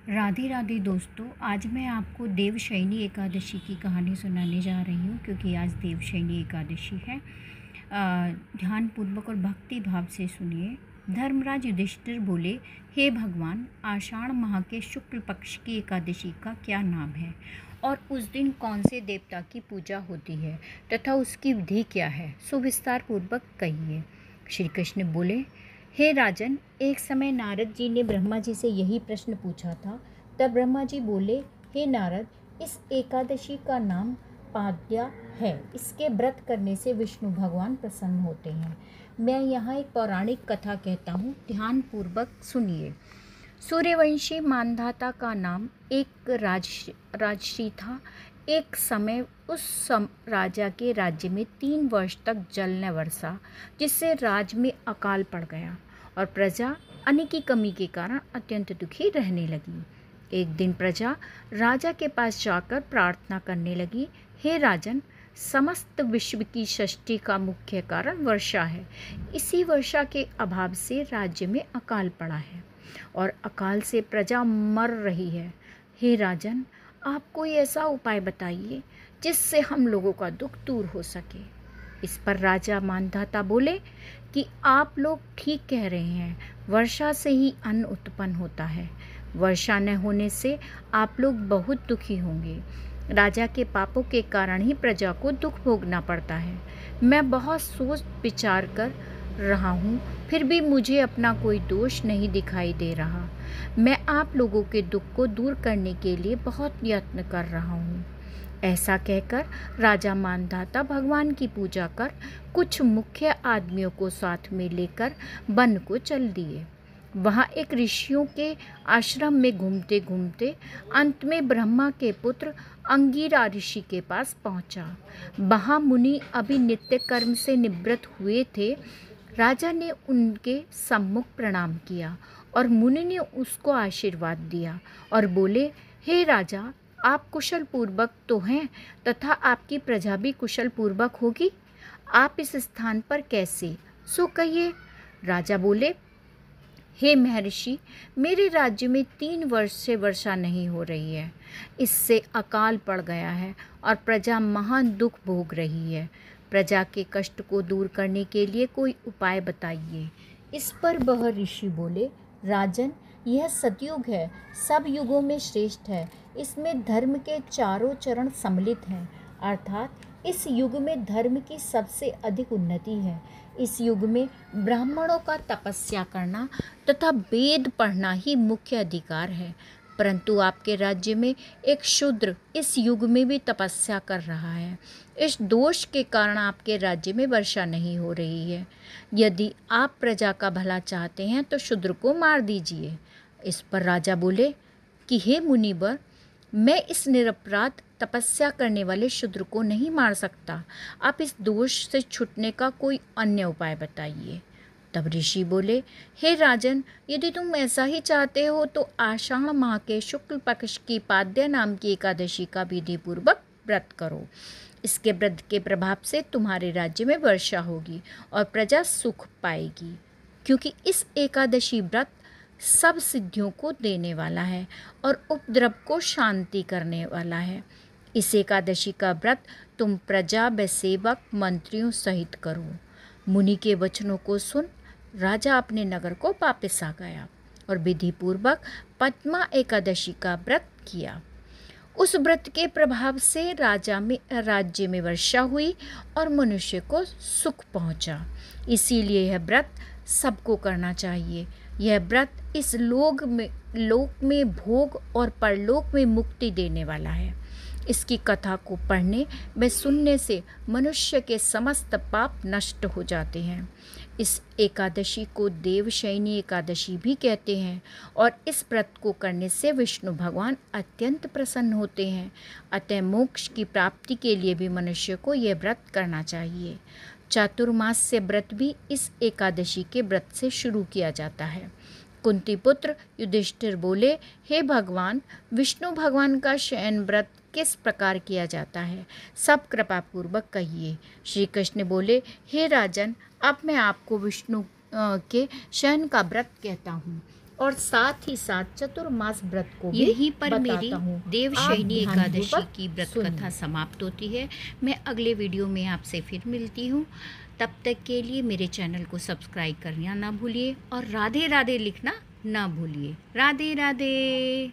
राधे राधे दोस्तों, आज मैं आपको देवशयनी एकादशी की कहानी सुनाने जा रही हूँ क्योंकि आज देवशयनी एकादशी है। ध्यानपूर्वक और भक्ति भाव से सुनिए। धर्मराज युधिष्ठिर बोले, हे भगवान, आषाढ़ माह के शुक्ल पक्ष की एकादशी का क्या नाम है और उस दिन कौन से देवता की पूजा होती है तथा उसकी विधि क्या है, सुविस्तार पूर्वक कहिए। श्री कृष्ण बोले, हे राजन, एक समय नारद जी ने ब्रह्मा जी से यही प्रश्न पूछा था। तब ब्रह्मा जी बोले, हे नारद, इस एकादशी का नाम पाद्या है। इसके व्रत करने से विष्णु भगवान प्रसन्न होते हैं। मैं यहाँ एक पौराणिक कथा कहता हूँ, ध्यान पूर्वक सुनिए। सूर्यवंशी मानधाता का नाम एक राजर्षि था। एक समय राजा के राज्य में 3 वर्ष तक जल न बरसा, जिससे राज्य में अकाल पड़ गया और प्रजा अन्न की कमी के कारण अत्यंत दुखी रहने लगी। एक दिन प्रजा राजा के पास जाकर प्रार्थना करने लगी, हे राजन, समस्त विश्व की सृष्टि का मुख्य कारण वर्षा है। इसी वर्षा के अभाव से राज्य में अकाल पड़ा है और अकाल से प्रजा मर रही है। हे राजन, आप कोई ऐसा उपाय बताइए जिससे हम लोगों का दुख दूर हो सके। इस पर राजा मानधाता बोले कि आप लोग ठीक कह रहे हैं, वर्षा से ही अन्न उत्पन्न होता है। वर्षा न होने से आप लोग बहुत दुखी होंगे। राजा के पापों के कारण ही प्रजा को दुख भोगना पड़ता है। मैं बहुत सोच विचार कर रहा हूँ, फिर भी मुझे अपना कोई दोष नहीं दिखाई दे रहा। मैं आप लोगों के दुख को दूर करने के लिए बहुत यत्न कर रहा हूँ। ऐसा कहकर राजा मानधाता भगवान की पूजा कर कुछ मुख्य आदमियों को साथ में लेकर वन को चल दिए। वहाँ एक ऋषियों के आश्रम में घूमते घूमते अंत में ब्रह्मा के पुत्र अंगिरा ऋषि के पास पहुँचा। वहाँ मुनि अभी नित्य कर्म से निवृत्त हुए थे। राजा ने उनके सम्मुख प्रणाम किया और मुनि ने उसको आशीर्वाद दिया और बोले, हे राजा, आप कुशल पूर्वक तो हैं तथा आपकी प्रजा भी कुशल पूर्वक होगी। आप इस स्थान पर कैसे, सो कहिए। राजा बोले, हे महर्षि, मेरे राज्य में 3 वर्ष से वर्षा नहीं हो रही है। इससे अकाल पड़ गया है और प्रजा महान दुख भोग रही है। प्रजा के कष्ट को दूर करने के लिए कोई उपाय बताइए। इस पर वह ऋषि बोले, राजन, यह सतयुग है, सब युगों में श्रेष्ठ है। इसमें धर्म के चारों चरण सम्मिलित हैं, अर्थात इस युग में धर्म की सबसे अधिक उन्नति है। इस युग में ब्राह्मणों का तपस्या करना तथा वेद पढ़ना ही मुख्य अधिकार है, परंतु आपके राज्य में एक शूद्र इस युग में भी तपस्या कर रहा है। इस दोष के कारण आपके राज्य में वर्षा नहीं हो रही है। यदि आप प्रजा का भला चाहते हैं तो शूद्र को मार दीजिए। इस पर राजा बोले कि हे मुनिवर, मैं इस निरपराध तपस्या करने वाले शूद्र को नहीं मार सकता। आप इस दोष से छूटने का कोई अन्य उपाय बताइए। तब ऋषि बोले, हे राजन, यदि तुम ऐसा ही चाहते हो तो आषाढ़ माह के शुक्ल पक्ष की पाद्य नाम की एकादशी का विधि पूर्वक व्रत करो। इसके व्रत के प्रभाव से तुम्हारे राज्य में वर्षा होगी और प्रजा सुख पाएगी, क्योंकि इस एकादशी व्रत सब सिद्धियों को देने वाला है और उपद्रव को शांति करने वाला है। इस एकादशी का व्रत तुम प्रजा व सेवक मंत्रियों सहित करो। मुनि के वचनों को सुन राजा अपने नगर को वापस आ गया और विधि पूर्वक पद्मा एकादशी का व्रत किया। उस व्रत के प्रभाव से राज्य में वर्षा हुई और मनुष्य को सुख पहुंचा। इसीलिए यह व्रत सबको करना चाहिए। यह व्रत इस लोक में भोग और परलोक में मुक्ति देने वाला है। इसकी कथा को पढ़ने व सुनने से मनुष्य के समस्त पाप नष्ट हो जाते हैं। इस एकादशी को देवशयनी एकादशी भी कहते हैं और इस व्रत को करने से विष्णु भगवान अत्यंत प्रसन्न होते हैं। अतः मोक्ष की प्राप्ति के लिए भी मनुष्य को यह व्रत करना चाहिए। चातुर्मास से व्रत भी इस एकादशी के व्रत से शुरू किया जाता है। कुंती पुत्र युधिष्ठिर बोले, हे भगवान, विष्णु भगवान का शयन व्रत किस प्रकार किया जाता है, सब कृपा पूर्वक कहिए। श्री कृष्ण बोले, हे राजन, अब मैं आपको विष्णु के शयन का व्रत कहता हूँ। और साथ ही साथ चतुर्मास व्रत को भी यहीं पर मेरी बताता हूँ। देवशयनी आप एकादशी ध्यानपूर्वक की व्रत सुनिए। कथा समाप्त होती है। मैं अगले वीडियो में आपसे फिर मिलती हूँ। तब तक के लिए मेरे चैनल को सब्सक्राइब करना ना भूलिए और राधे राधे लिखना ना भूलिए। राधे राधे।